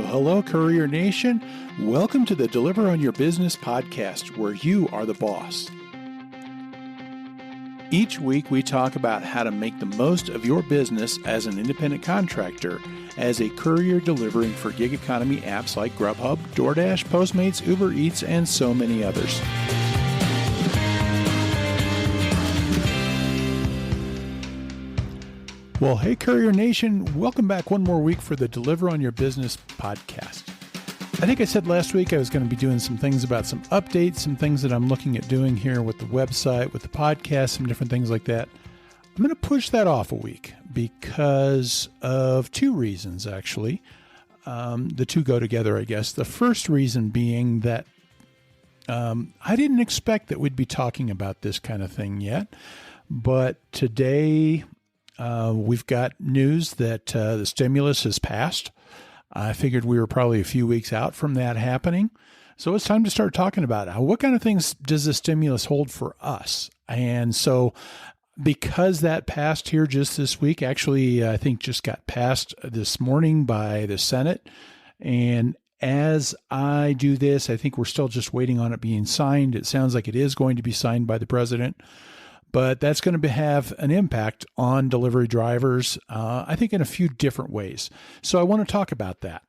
hello, Courier Nation. Welcome to the Deliver on Your Business podcast, where you are the boss. Each week, we talk about how to make the most of your business as an independent contractor, as a courier delivering for gig economy apps like Grubhub, DoorDash, Postmates, Uber Eats, and so many others. Well, hey, Courier Nation, welcome back one more week for the Deliver on Your Business podcast. I think I said last week I was going to be doing some things about some updates, some things that I'm looking at doing here with the website, with the podcast, some different things like that. I'm going to push that off a week because of two reasons, actually. The two go together, I guess. The first reason being that I didn't expect that we'd be talking about this kind of thing yet, but today we've got news that the stimulus has passed. I figured we were probably a few weeks out from that happening. So it's time to start talking about it. What kind of things does the stimulus hold for us? And so because that passed here just this week, actually, I think just got passed this morning by the Senate. And as I do this, I think we're still just waiting on it being signed. It sounds like it is going to be signed by the president. But that's going to have an impact on delivery drivers, I think, in a few different ways. So I want to talk about that.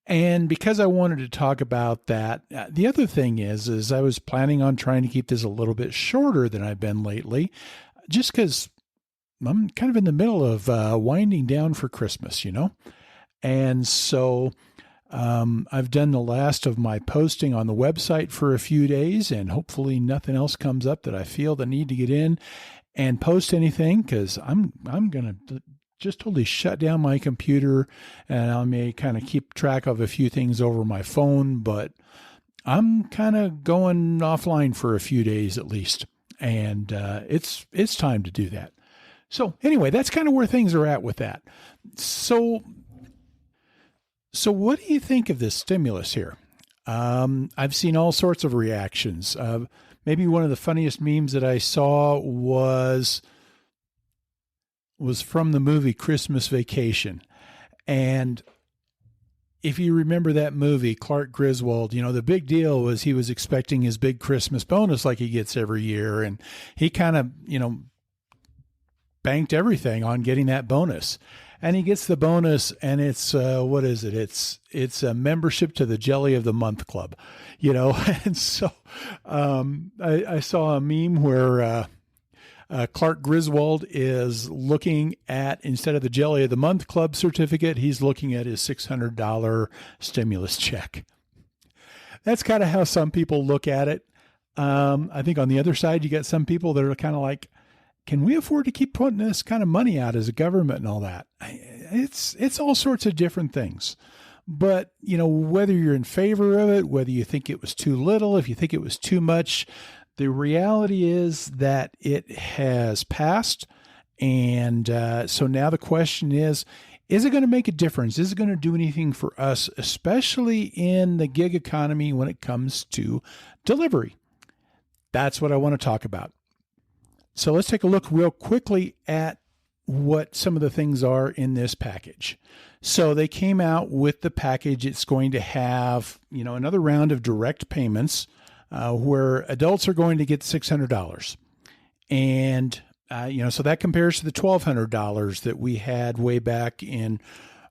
And because I wanted to talk about that, the other thing is I was planning on trying to keep this a little bit shorter than I've been lately, just because I'm kind of in the middle of winding down for Christmas, And so I've done the last of my posting on the website for a few days, and hopefully nothing else comes up that I feel the need to get in and post anything, because I'm going to just totally shut down my computer, and I may kind of keep track of a few things over my phone, but I'm kind of going offline for a few days at least, and it's time to do that. So anyway, that's kind of where things are at with that. So what do you think of this stimulus here? I've seen all sorts of reactions. Maybe one of the funniest memes that I saw was from the movie Christmas Vacation. And if you remember that movie, Clark Griswold, the big deal was he was expecting his big Christmas bonus like he gets every year. And he kind of, banked everything on getting that bonus. And he gets the bonus, and it's, what is it? It's a membership to the Jelly of the Month Club, And so I saw a meme where Clark Griswold is looking at, instead of the Jelly of the Month Club certificate, he's looking at his $600 stimulus check. That's kind of how some people look at it. I think on the other side, you got some people that are kind of like, can we afford to keep putting this kind of money out as a government and all that? It's all sorts of different things. But, whether you're in favor of it, whether you think it was too little, if you think it was too much, the reality is that it has passed. And so now the question is it going to make a difference? Is it going to do anything for us, especially in the gig economy when it comes to delivery? That's what I want to talk about. So let's take a look real quickly at what some of the things are in this package. So they came out with the package. It's going to have, another round of direct payments where adults are going to get $600. And, so that compares to the $1,200 that we had way back in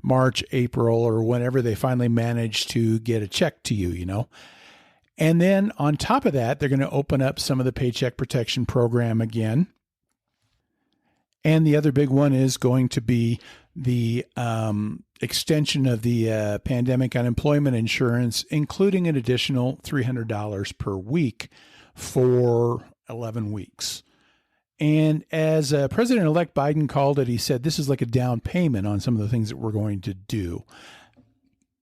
March, April, or whenever they finally managed to get a check to you, And then on top of that, they're going to open up some of the Paycheck Protection Program again. And the other big one is going to be the extension of the pandemic unemployment insurance, including an additional $300 per week for 11 weeks. And as President-elect Biden called it, he said this is like a down payment on some of the things that we're going to do.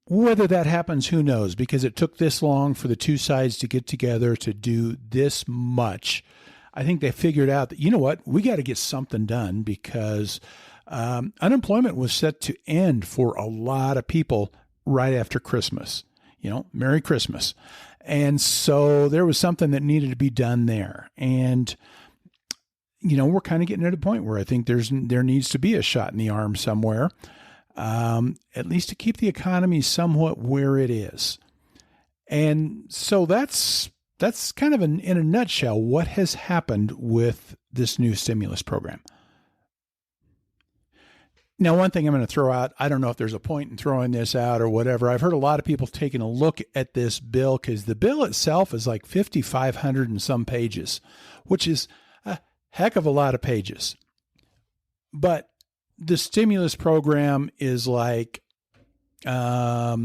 Whether that happens, who knows, because it took this long for the two sides to get together to do this much. I think they figured out that, we got to get something done because unemployment was set to end for a lot of people right after Christmas. Merry Christmas. And so there was something that needed to be done there. And, we're kind of getting at a point where I think there needs to be a shot in the arm somewhere. at least to keep the economy somewhat where it is. And so that's kind of in a nutshell what has happened with this new stimulus program. Now, one thing I'm going to throw out, I don't know if there's a point in throwing this out or whatever. I've heard a lot of people taking a look at this bill because the bill itself is like 5,500 and some pages, which is a heck of a lot of pages. But the stimulus program is like, I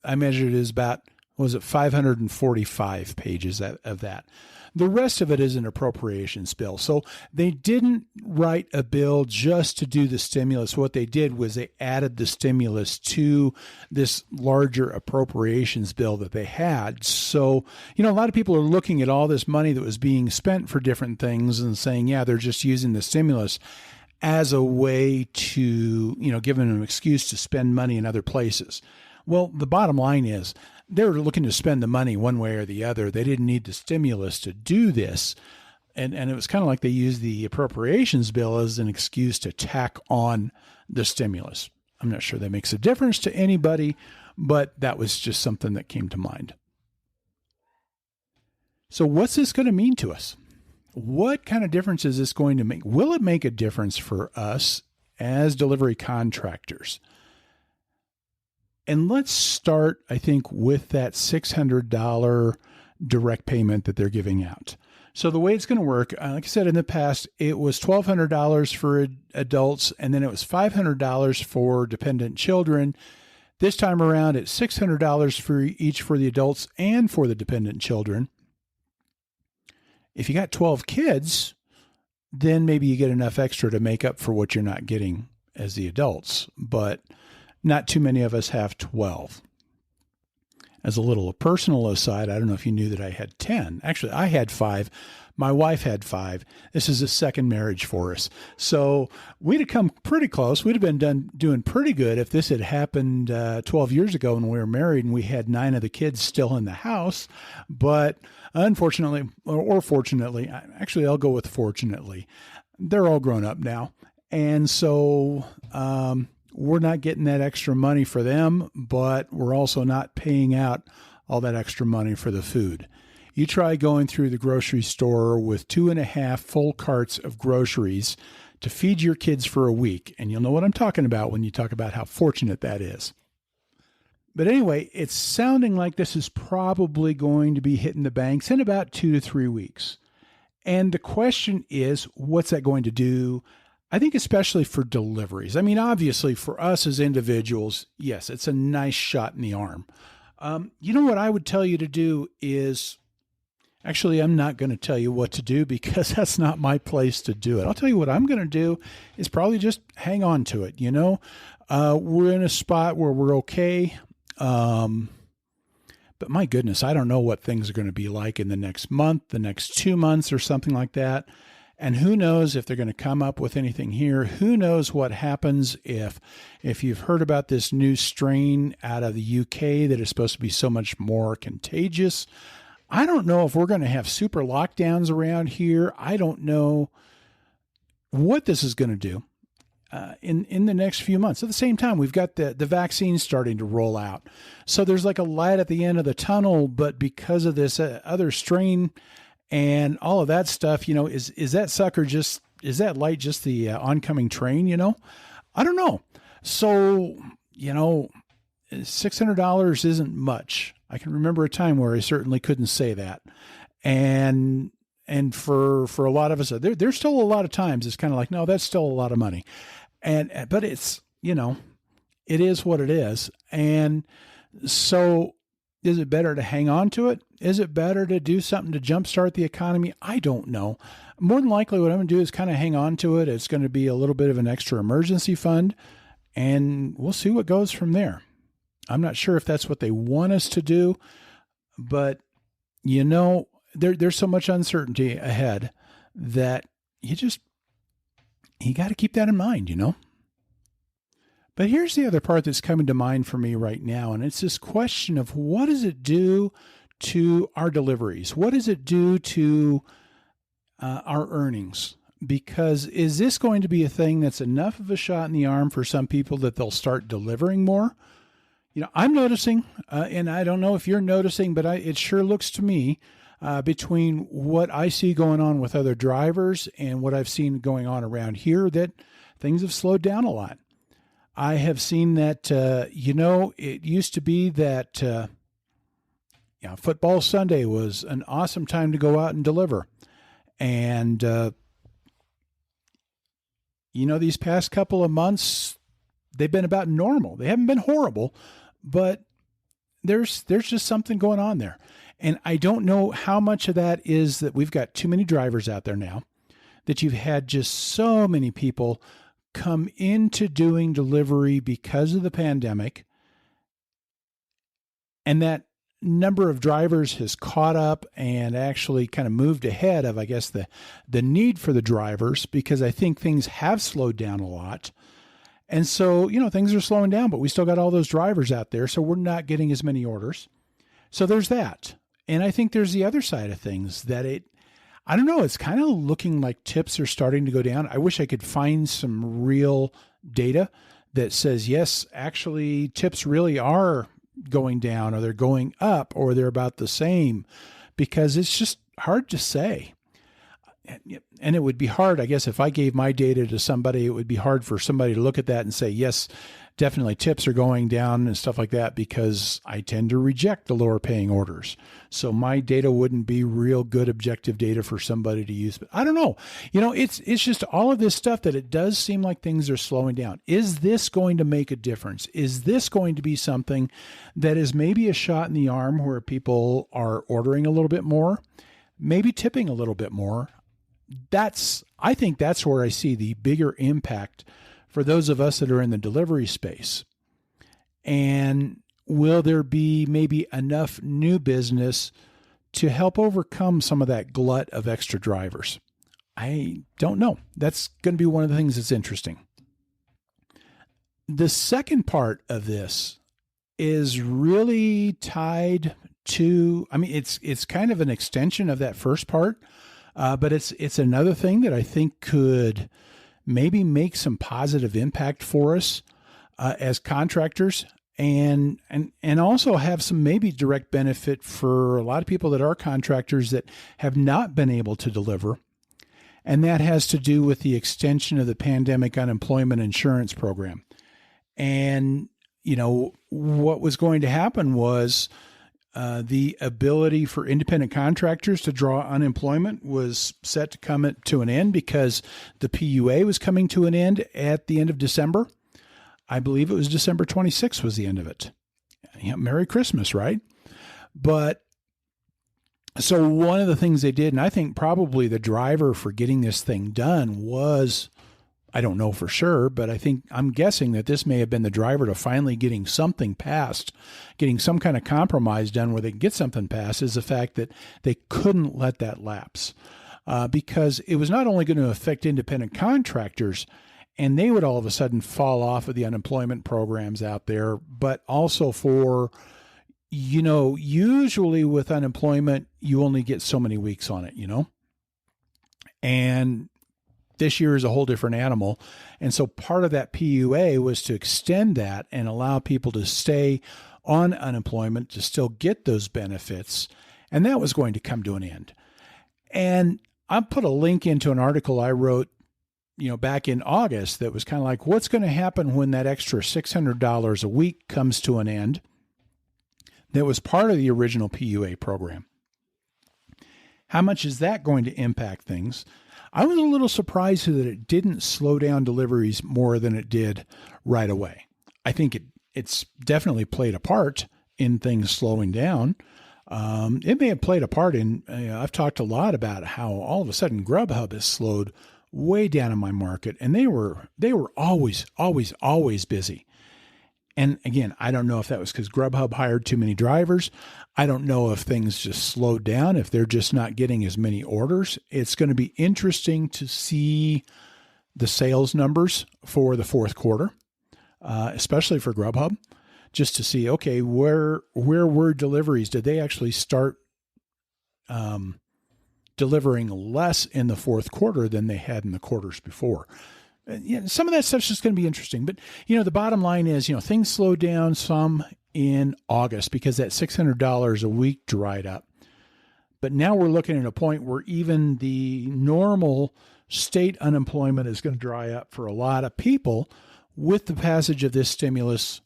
measured it as about, 545 pages of that. The rest of it is an appropriations bill. So they didn't write a bill just to do the stimulus. What they did was they added the stimulus to this larger appropriations bill that they had. So, a lot of people are looking at all this money that was being spent for different things and saying, yeah, they're just using the stimulus as a way to, give them an excuse to spend money in other places. Well, the bottom line is they were looking to spend the money one way or the other. They didn't need the stimulus to do this. And it was kind of like they used the appropriations bill as an excuse to tack on the stimulus. I'm not sure that makes a difference to anybody, but that was just something that came to mind. So what's this going to mean to us? What kind of difference is this going to make? Will it make a difference for us as delivery contractors? And let's start, I think, with that $600 direct payment that they're giving out. So the way it's going to work, like I said in the past, it was $1,200 for adults, and then it was $500 for dependent children. This time around, it's $600 for each for the adults and for the dependent children. If you got 12 kids, then maybe you get enough extra to make up for what you're not getting as the adults. But not too many of us have 12. As a little personal aside, I don't know if you knew that I had 10. Actually, I had 5. My wife had 5. This is a second marriage for us. So we'd have come pretty close. We'd have been doing pretty good if this had happened 12 years ago when we were married and we had 9 of the kids still in the house. But unfortunately, or fortunately, actually I'll go with fortunately, they're all grown up now. And so we're not getting that extra money for them, but we're also not paying out all that extra money for the food. You try going through the grocery store with 2.5 full carts of groceries to feed your kids for a week, and you'll know what I'm talking about when you talk about how fortunate that is. But anyway, it's sounding like this is probably going to be hitting the banks in about 2 to 3 weeks. And the question is, what's that going to do? I think especially for deliveries. I mean, obviously for us as individuals, yes, it's a nice shot in the arm. You know what I would tell you to do is, actually, I'm not going to tell you what to do because that's not my place to do it. I'll tell you what I'm going to do is probably just hang on to it. We're in a spot where we're okay. But my goodness, I don't know what things are going to be like in the next month, the next 2 months or something like that. And who knows if they're going to come up with anything here? Who knows what happens if you've heard about this new strain out of the UK that is supposed to be so much more contagious? I don't know if we're going to have super lockdowns around here. I don't know what this is going to do in the next few months. At the same time, we've got the vaccine starting to roll out. So there's like a light at the end of the tunnel, but because of this other strain and all of that stuff, is that sucker just, is that light just the oncoming train, I don't know. So, $600 isn't much. I can remember a time where I certainly couldn't say that. And for a lot of us, there's still a lot of times it's kind of like, no, that's still a lot of money. But it's, it is what it is. And so is it better to hang on to it? Is it better to do something to jumpstart the economy? I don't know. More than likely what I'm going to do is kind of hang on to it. It's going to be a little bit of an extra emergency fund, and we'll see what goes from there. I'm not sure if that's what they want us to do, but there's so much uncertainty ahead that you got to keep that in mind, But here's the other part that's coming to mind for me right now, and it's this question of what does it do to our deliveries? What does it do to our earnings? because is this going to be a thing that's enough of a shot in the arm for some people that they'll start delivering more? I'm noticing, and I don't know if you're noticing, but it sure looks to me between what I see going on with other drivers and what I've seen going on around here that things have slowed down a lot. I have seen that, it used to be that football Sunday was an awesome time to go out and deliver. And, these past couple of months, they've been about normal. They haven't been horrible, but there's just something going on there. And I don't know how much of that is that we've got too many drivers out there now, that you've had just so many people come into doing delivery because of the pandemic, and that number of drivers has caught up and actually kind of moved ahead of, I guess, the need for the drivers, because I think things have slowed down a lot. And so, things are slowing down, but we still got all those drivers out there, so we're not getting as many orders. So there's that. And I think there's the other side of things that I don't know, it's kind of looking like tips are starting to go down. I wish I could find some real data that says, yes, actually tips really are going down, or they're going up, or they're about the same, because it's just hard to say. And it would be hard, I guess, if I gave my data to somebody, it would be hard for somebody to look at that and say, yes, definitely tips are going down and stuff like that, because I tend to reject the lower paying orders. So my data wouldn't be real good objective data for somebody to use. But I don't know. It's just all of this stuff that it does seem like things are slowing down. Is this going to make a difference? Is this going to be something that is maybe a shot in the arm where people are ordering a little bit more, maybe tipping a little bit more? I think that's where I see the bigger impact for those of us that are in the delivery space. And will there be maybe enough new business to help overcome some of that glut of extra drivers? I don't know. That's going to be one of the things that's interesting. The second part of this is really tied to, it's kind of an extension of that first part, but it's another thing that I think could maybe make some positive impact for us as contractors, and also have some maybe direct benefit for a lot of people that are contractors that have not been able to deliver. And that has to do with the extension of the pandemic unemployment insurance program. And, what was going to happen was the ability for independent contractors to draw unemployment was set to come to an end, because the PUA was coming to an end at the end of December. I believe it was December 26th was the end of it. Merry Christmas, right? But so one of the things they did, and I think probably the driver for getting this thing done was, I don't know for sure, but I'm guessing that this may have been the driver to finally getting something passed, getting some kind of compromise done where they can get something passed, is the fact that they couldn't let that lapse, because it was not only going to affect independent contractors, and they would all of a sudden fall off of the unemployment programs out there, but also for, usually with unemployment, you only get so many weeks on it, and this year is a whole different animal. And so part of that PUA was to extend that and allow people to stay on unemployment to still get those benefits. And that was going to come to an end. And I put a link into an article I wrote, back in August that was kind of like, what's going to happen when that extra $600 a week comes to an end? That was part of the original PUA program. How much is that going to impact things? I was a little surprised that it didn't slow down deliveries more than it did right away. I think it's definitely played a part in things slowing down. It may have played a part in, I've talked a lot about how all of a sudden Grubhub has slowed way down in my market, and they were always busy. And again, I don't know if that was because Grubhub hired too many drivers. I don't know if things just slowed down, if they're just not getting as many orders. It's going to be interesting to see the sales numbers for the fourth quarter, especially for Grubhub, just to see, okay, where were deliveries? Did they actually start delivering less in the fourth quarter than they had in the quarters before. Some of that stuff's just going to be interesting. But, the bottom line is, things slowed down some in August because that $600 a week dried up. But now we're looking at a point where even the normal state unemployment is going to dry up for a lot of people. With the passage of this stimulus,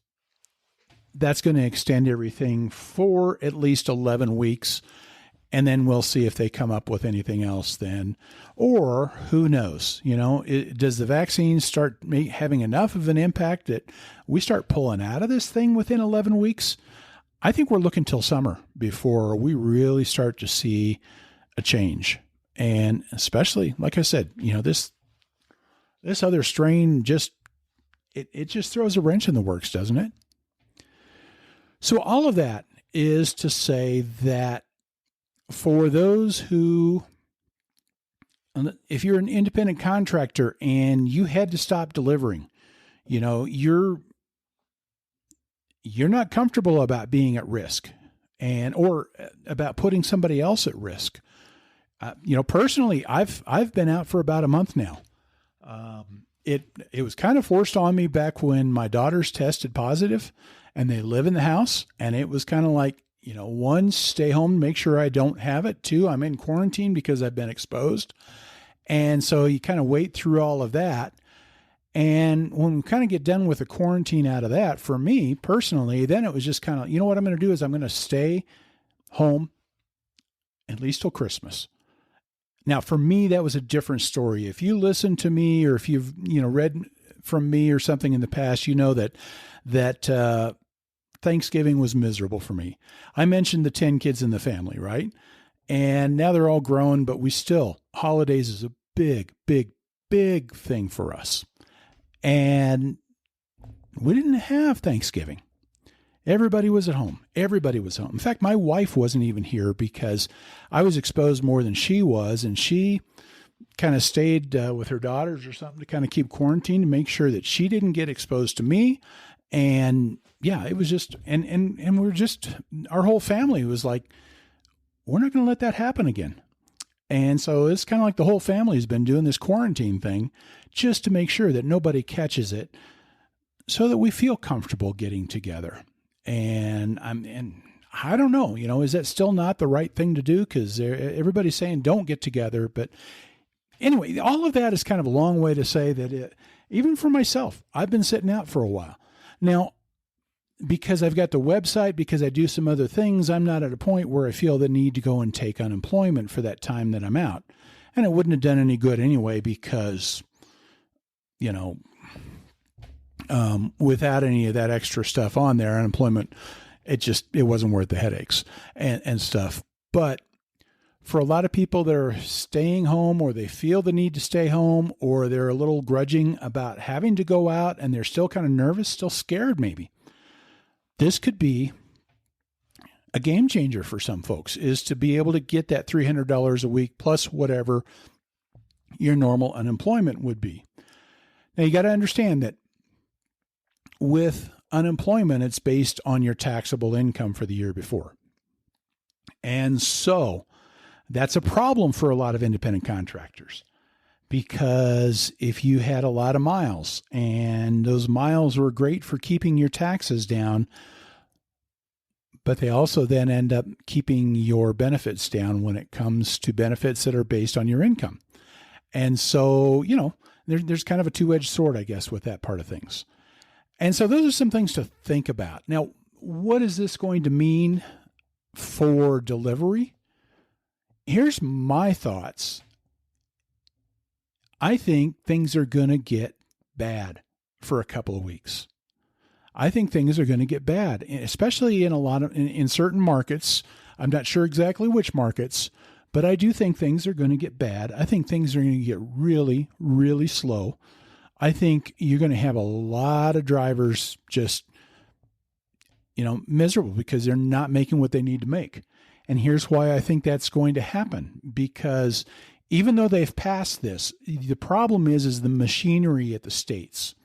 that's going to extend everything for at least 11 weeks. And then we'll see if they come up with anything else then. Or who knows, does the vaccine start having enough of an impact that we start pulling out of this thing within 11 weeks? I think we're looking till summer before we really start to see a change. And especially, like I said, this other strain it just throws a wrench in the works, doesn't it? So all of that is to say that for those who, if you're an independent contractor and you had to stop delivering, you're not comfortable about being at risk or about putting somebody else at risk. Personally, I've been out for about a month now. It was kind of forced on me back when my daughters tested positive and they live in the house. And it was kind of like, one, stay home, make sure I don't have it. Two, I'm in quarantine because I've been exposed. And so you kind of wait through all of that. And when we kind of get done with the quarantine out of that, for me personally, then it was just kind of, what I'm going to do is I'm going to stay home at least till Christmas. Now, for me, that was a different story. If you listen to me or if you've, read from me or something in the past, that Thanksgiving was miserable for me. I mentioned the 10 kids in the family, right? And now they're all grown, but holidays is a big, big, big thing for us. And we didn't have Thanksgiving. Everybody was at home. Everybody was home. In fact, my wife wasn't even here because I was exposed more than she was. And she kind of stayed with her daughters or something to kind of keep quarantine to make sure that she didn't get exposed to me. And yeah, it was just, and we're just, our whole family was like, we're not going to let that happen again. And so it's kind of like the whole family has been doing this quarantine thing just to make sure that nobody catches it so that we feel comfortable getting together. And I don't know, is that still not the right thing to do? Because everybody's saying don't get together. But anyway, all of that is kind of a long way to say that even for myself, I've been sitting out for a while. Now, because I've got the website, because I do some other things, I'm not at a point where I feel the need to go and take unemployment for that time that I'm out. And it wouldn't have done any good anyway because, without any of that extra stuff on there, unemployment, it wasn't worth the headaches and stuff. But for a lot of people that are staying home or they feel the need to stay home or they're a little grudging about having to go out and they're still kind of nervous, still scared maybe, this could be a game changer for some folks, is to be able to get that $300 a week plus whatever your normal unemployment would be. Now, you got to understand that with unemployment, it's based on your taxable income for the year before. And so that's a problem for a lot of independent contractors, because if you had a lot of miles and those miles were great for keeping your taxes down, but they also then end up keeping your benefits down when it comes to benefits that are based on your income. And so, there's kind of a two-edged sword, I guess, with that part of things. And so those are some things to think about. Now, what is this going to mean for delivery? Here's my thoughts. I think things are going to get bad for a couple of weeks. I think things are going to get bad, especially in certain markets. I'm not sure exactly which markets, but I do think things are going to get bad. I think things are going to get really, really slow. I think you're going to have a lot of drivers just, miserable because they're not making what they need to make. And here's why I think that's going to happen, because even though they've passed this, the problem is the machinery at the states.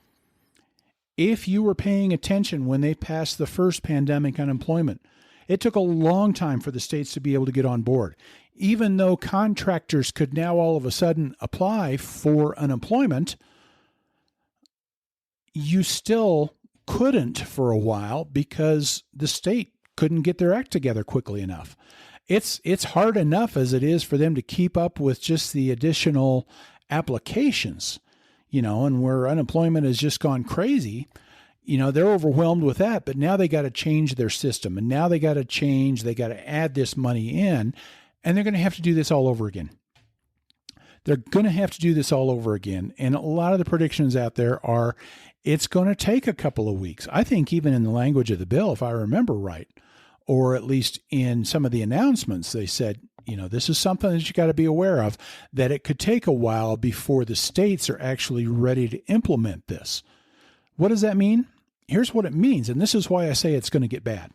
If you were paying attention when they passed the first pandemic unemployment, It took a long time for the states to be able to get on board. Even though contractors could now all of a sudden apply for unemployment, you still couldn't for a while because the state couldn't get their act together quickly enough. It's hard enough as it is for them to keep up with just the additional applications, and where unemployment has just gone crazy. They're overwhelmed with that, but now they got to change their system, and now they got to add this money in, and they're going to have to do this all over again. They're going to have to do this all over again. And a lot of the predictions out there are it's going to take a couple of weeks. I think even in the language of the bill, if I remember right, or at least in some of the announcements, they said, this is something that you got to be aware of, that it could take a while before the states are actually ready to implement this. What does that mean? Here's what it means, and this is why I say it's going to get bad.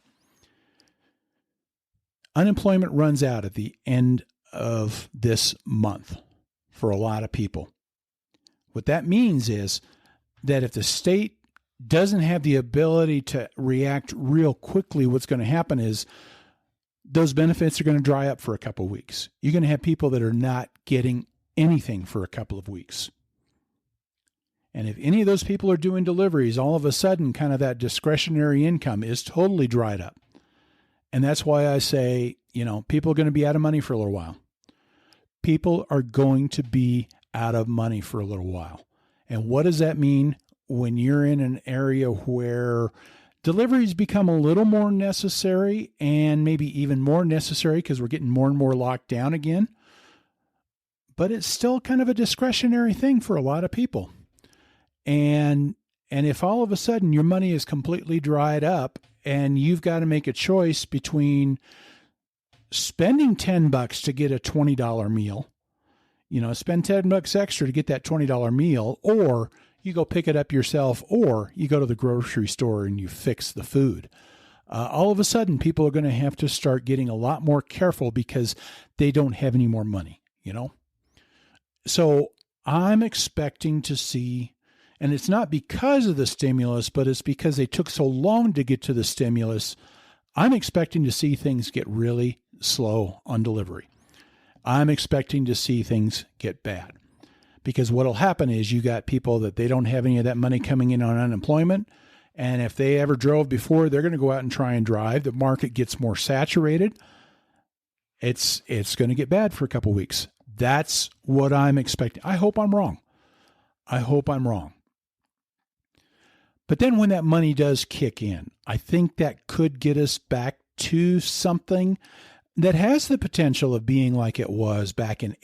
Unemployment runs out at the end of this month for a lot of people. What that means is that if the state doesn't have the ability to react real quickly, what's going to happen is those benefits are going to dry up for a couple of weeks. You're going to have people that are not getting anything for a couple of weeks. And if any of those people are doing deliveries, all of a sudden, kind of that discretionary income is totally dried up. And that's why I say, people are going to be out of money for a little while. People are going to be out of money for a little while. And what does that mean when you're in an area where deliveries become a little more necessary, and maybe even more necessary because we're getting more and more locked down again? But it's still kind of a discretionary thing for a lot of people. And if all of a sudden your money is completely dried up and you've got to make a choice between spending $10 to get a $20 meal, spend $10 extra to get that $20 meal, or you go pick it up yourself, or you go to the grocery store and you fix the food. All of a sudden, people are going to have to start getting a lot more careful because they don't have any more money, So I'm expecting to see, and it's not because of the stimulus, but it's because they took so long to get to the stimulus. I'm expecting to see things get really slow on delivery. I'm expecting to see things get bad. Because what will happen is you got people that they don't have any of that money coming in on unemployment. And if they ever drove before, they're going to go out and try and drive. The market gets more saturated. It's going to get bad for a couple of weeks. That's what I'm expecting. I hope I'm wrong. But then when that money does kick in, I think that could get us back to something that has the potential of being like it was back in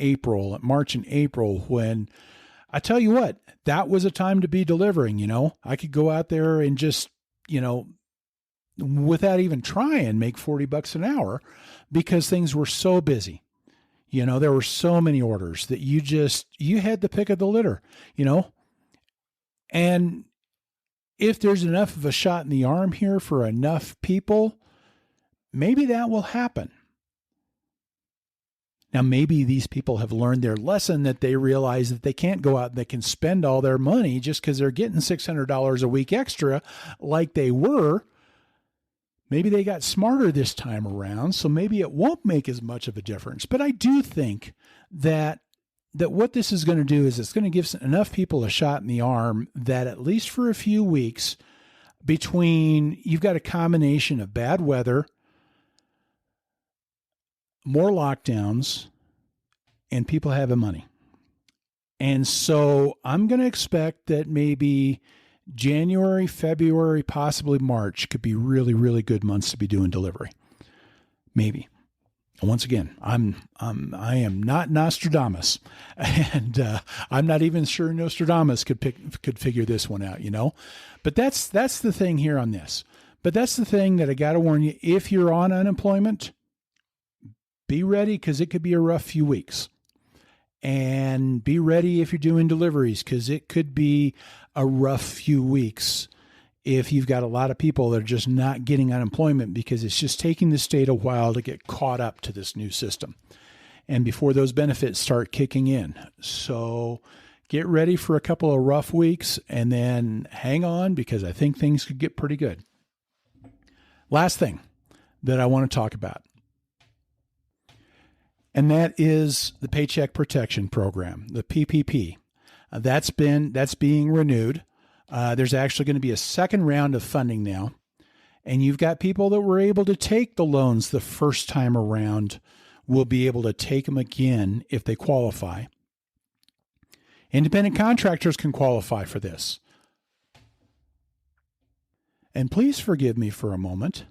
March and April, when I tell you what, that was a time to be delivering. I could go out there and just, without even trying, make $40 an hour because things were so busy. There were so many orders that you had the pick of the litter, and if there's enough of a shot in the arm here for enough people, maybe that will happen. Now, maybe these people have learned their lesson, that they realize that they can't go out and they can spend all their money just because they're getting $600 a week extra like they were. Maybe they got smarter this time around, so maybe it won't make as much of a difference. But I do think that what this is going to do is it's going to give enough people a shot in the arm that at least for a few weeks, between you've got a combination of bad weather, more lockdowns, and people having money. And so I'm going to expect that maybe January, February, possibly March could be really, really good months to be doing delivery. Maybe. Once again, I am not Nostradamus, and I'm not even sure Nostradamus could figure this one out, But that's the thing here on this. But that's the thing that I got to warn you. If you're on unemployment, be ready, because it could be a rough few weeks. And be ready if you're doing deliveries, because it could be a rough few weeks if you've got a lot of people that are just not getting unemployment, because it's just taking the state a while to get caught up to this new system and before those benefits start kicking in. So get ready for a couple of rough weeks and then hang on, because I think things could get pretty good. Last thing, that I want to talk about. And that is the Paycheck Protection Program, the PPP. That's being renewed. There's actually going to be a second round of funding now. And you've got people that were able to take the loans the first time around will be able to take them again if they qualify. Independent contractors can qualify for this. And please forgive me for a moment,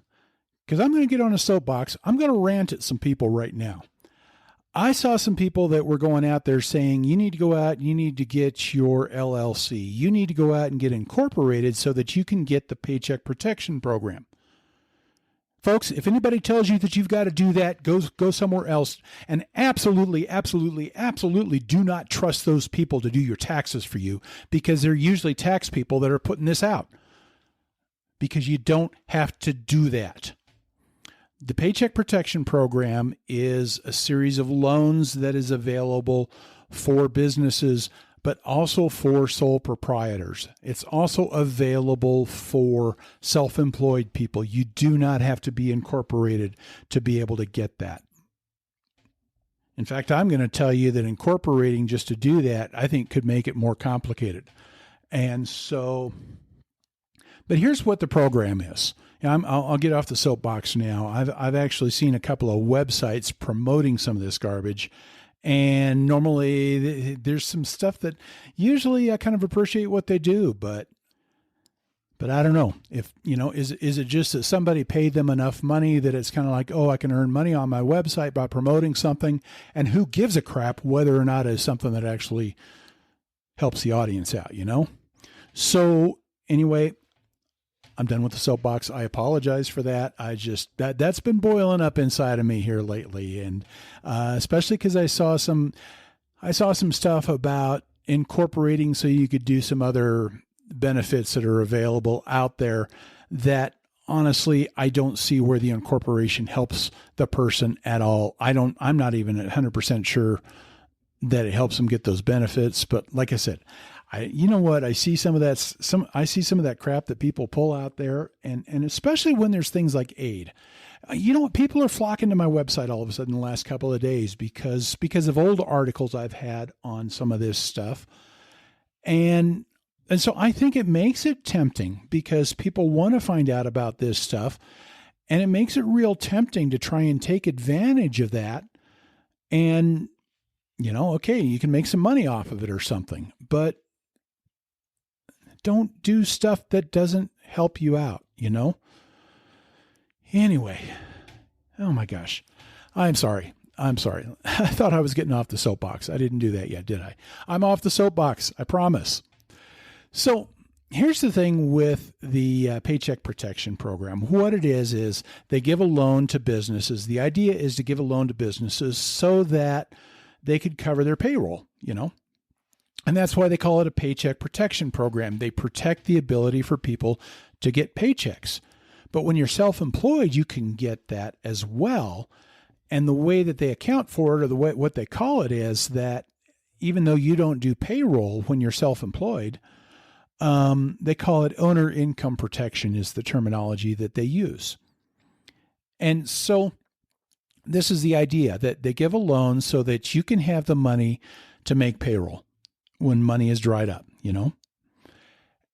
because I'm going to get on a soapbox. I'm going to rant at some people right now. I saw some people that were going out there saying, you need to go out, you need to get your LLC. You need to go out and get incorporated so that you can get the Paycheck Protection Program. Folks, if anybody tells you that you've got to do that, go somewhere else. And absolutely, absolutely, absolutely do not trust those people to do your taxes for you, because they're usually tax people that are putting this out. Because you don't have to do that. The Paycheck Protection Program is a series of loans that is available for businesses, but also for sole proprietors. It's also available for self-employed people. You do not have to be incorporated to be able to get that. In fact, I'm going to tell you that incorporating just to do that, I think could make it more complicated. And so, but here's what the program is. I'll get off the soapbox now. I've actually seen a couple of websites promoting some of this garbage, and normally there's some stuff that usually I kind of appreciate what they do, but I don't know if, is it just that somebody paid them enough money that it's kind of like, oh, I can earn money on my website by promoting something, and who gives a crap whether or not it's something that actually helps the audience out, So anyway, I'm done with the soapbox. I apologize for that. That's been boiling up inside of me here lately. And especially because I saw some stuff about incorporating so you could do some other benefits that are available out there that honestly, I don't see where the incorporation helps the person at all. I'm not even 100% sure that it helps them get those benefits. But like I said, I see some of that crap that people pull out there, and especially when there's things like aid. People are flocking to my website all of a sudden the last couple of days because of old articles I've had on some of this stuff. And so I think it makes it tempting because people want to find out about this stuff, and it makes it real tempting to try and take advantage of that. And, okay, you can make some money off of it or something, but don't do stuff that doesn't help you out, Anyway, oh my gosh, I'm sorry. I thought I was getting off the soapbox. I didn't do that yet, did I? I'm off the soapbox, I promise. So here's the thing with the Paycheck Protection Program. What it is they give a loan to businesses. The idea is to give a loan to businesses so that they could cover their payroll, And that's why they call it a Paycheck Protection Program. They protect the ability for people to get paychecks. But when you're self-employed, you can get that as well. And the way that they account for it, or what they call it, is that even though you don't do payroll when you're self-employed, they call it owner income protection is the terminology that they use. And so this is the idea, that they give a loan so that you can have the money to make payroll when money is dried up,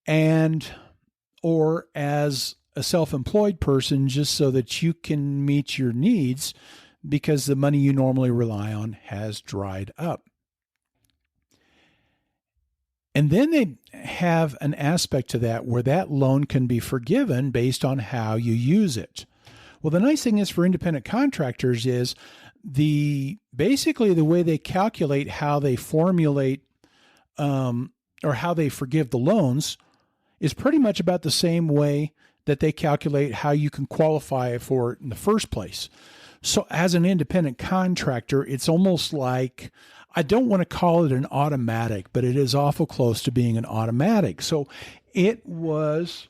and, or as a self-employed person, just so that you can meet your needs because the money you normally rely on has dried up. And then they have an aspect to that where that loan can be forgiven based on how you use it. Well, the nice thing is for independent contractors is basically the way they calculate how they formulate or how they forgive the loans is pretty much about the same way that they calculate how you can qualify for it in the first place. So as an independent contractor, it's almost like, I don't want to call it an automatic, but it is awful close to being an automatic. So it was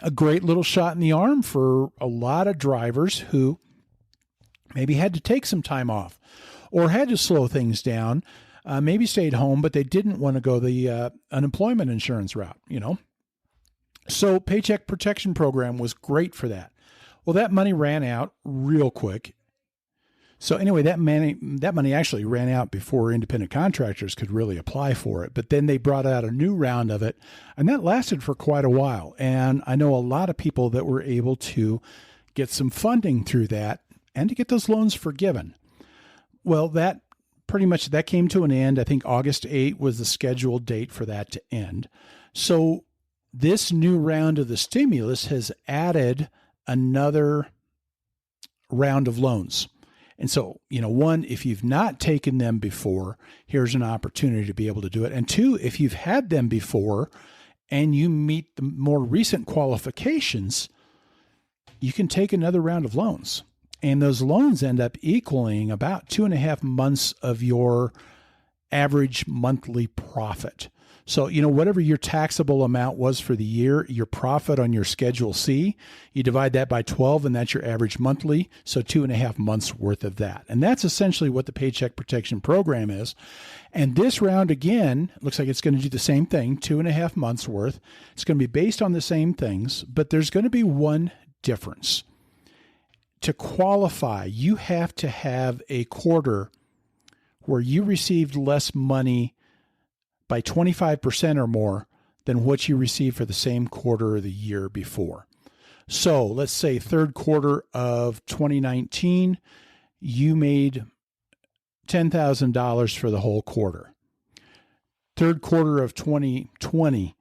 a great little shot in the arm for a lot of drivers who maybe had to take some time off or had to slow things down, maybe stayed home, but they didn't want to go the unemployment insurance route, So Paycheck Protection Program was great for that. Well, that money ran out real quick. So anyway, that money actually ran out before independent contractors could really apply for it. But then they brought out a new round of it, and that lasted for quite a while. And I know a lot of people that were able to get some funding through that and to get those loans forgiven. Well, that came to an end. I think August 8 was the scheduled date for that to end. So this new round of the stimulus has added another round of loans. And so, one, if you've not taken them before, here's an opportunity to be able to do it. And two, if you've had them before and you meet the more recent qualifications, you can take another round of loans. And those loans end up equaling about 2.5 months of your average monthly profit. So, whatever your taxable amount was for the year, your profit on your Schedule C, you divide that by 12, and that's your average monthly. So 2.5 months worth of that. And that's essentially what the Paycheck Protection Program is. And this round, again, looks like it's going to do the same thing, 2.5 months worth. It's going to be based on the same things, but there's going to be one difference. To qualify, you have to have a quarter where you received less money by 25% or more than what you received for the same quarter of the year before. So let's say third quarter of 2019, you made $10,000 for the whole quarter. Third quarter of 2020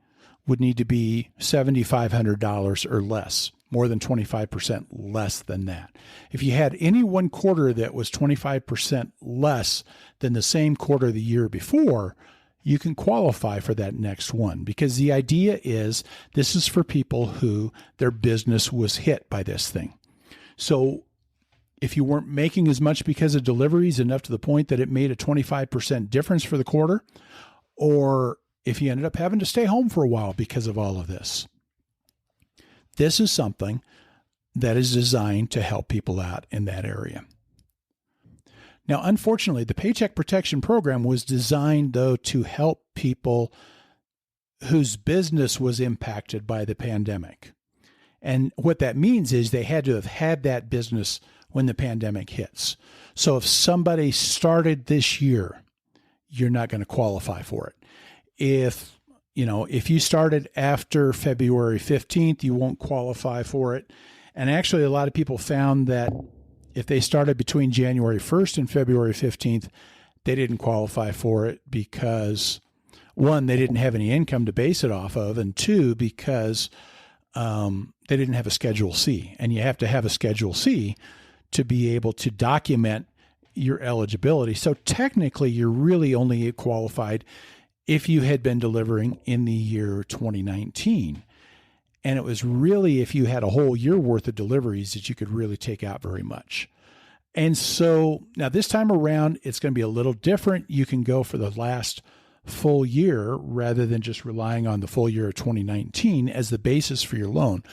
would need to be $7,500 or less, more than 25% less than that. If you had any one quarter that was 25% less than the same quarter the year before, you can qualify for that next one, because the idea is this is for people who their business was hit by this thing. So if you weren't making as much because of deliveries enough to the point that it made a 25% difference for the quarter, or if you ended up having to stay home for a while because of all of this, this is something that is designed to help people out in that area. Now, unfortunately, the Paycheck Protection Program was designed, though, to help people whose business was impacted by the pandemic. And what that means is they had to have had that business when the pandemic hits. So if somebody started this year, you're not going to qualify for it. If you started after February 15th, you won't qualify for it. And actually, a lot of people found that if they started between January 1st and February 15th, they didn't qualify for it because, one, they didn't have any income to base it off of, and two, because they didn't have a Schedule C. And you have to have a Schedule C to be able to document your eligibility. So technically, you're really only qualified if you had been delivering in the year 2019. And it was really if you had a whole year worth of deliveries that you could really take out very much. And so now this time around, it's going to be a little different. You can go for the last full year rather than just relying on the full year of 2019 as the basis for your loan.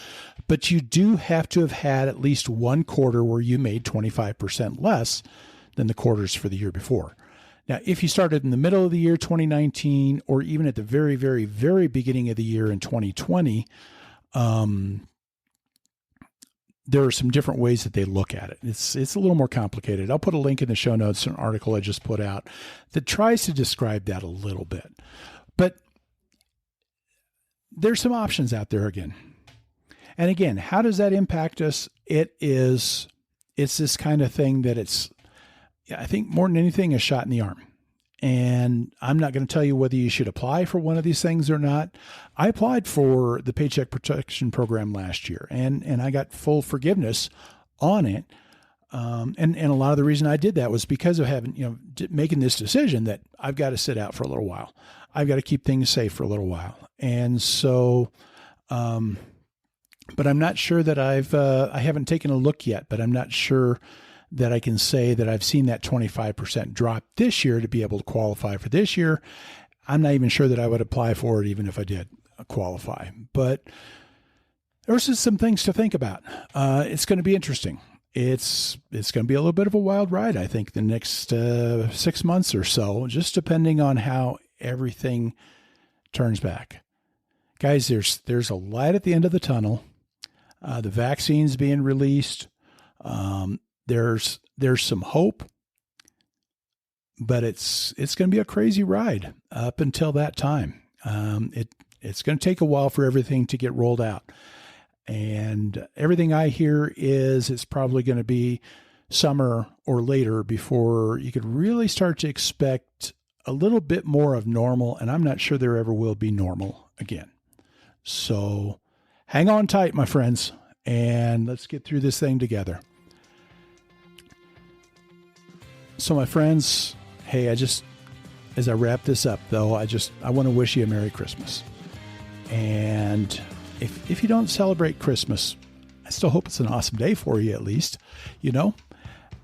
But you do have to have had at least one quarter where you made 25% less than the quarters for the year before. Now, if you started in the middle of the year 2019, or even at the very, very, very beginning of the year in 2020, there are some different ways that they look at it. It's a little more complicated. I'll put a link in the show notes to an article I just put out that tries to describe that a little bit. But there's some options out there again. And again, how does that impact us? It's this kind of thing that I think more than anything, a shot in the arm. And I'm not going to tell you whether you should apply for one of these things or not. I applied for the Paycheck Protection Program last year, and I got full forgiveness on it. And a lot of the reason I did that was because of making this decision that I've got to sit out for a little while. I've got to keep things safe for a little while. And so, but I'm not sure that I haven't taken a look yet, but I'm not sure that I can say that I've seen that 25% drop this year to be able to qualify for this year. I'm not even sure that I would apply for it even if I did qualify. But there's just some things to think about. It's going to be interesting. It's going to be a little bit of a wild ride, I think, the next 6 months or so, just depending on how everything turns back. Guys, there's a light at the end of the tunnel. The vaccine's being released. There's some hope, but it's going to be a crazy ride up until that time. It's going to take a while for everything to get rolled out. And everything I hear is it's probably going to be summer or later before you could really start to expect a little bit more of normal. And I'm not sure there ever will be normal again. So hang on tight, my friends, and let's get through this thing together. So my friends, hey, as I wrap this up though, I want to wish you a Merry Christmas. And if you don't celebrate Christmas, I still hope it's an awesome day for you at least.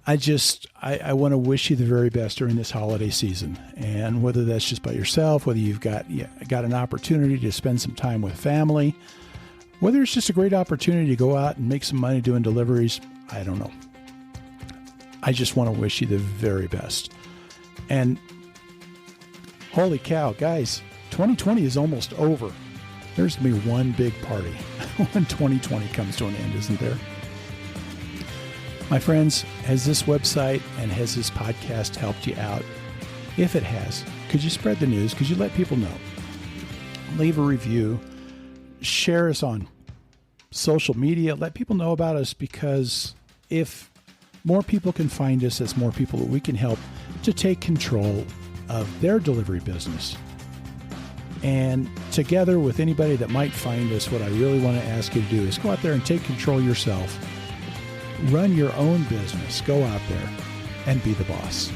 I want to wish you the very best during this holiday season. And whether that's just by yourself, whether you've got an opportunity to spend some time with family, whether it's just a great opportunity to go out and make some money doing deliveries, I don't know. I just want to wish you the very best. And holy cow, guys, 2020 is almost over. There's going to be one big party when 2020 comes to an end, isn't there? My friends, has this website and has this podcast helped you out? If it has, could you spread the news? Could you let people know? Leave a review. Share us on social media. Let people know about us, because if more people can find us, as more people that we can help to take control of their delivery business. And together with anybody that might find us, what I really want to ask you to do is go out there and take control yourself. Run your own business. Go out there and be the boss.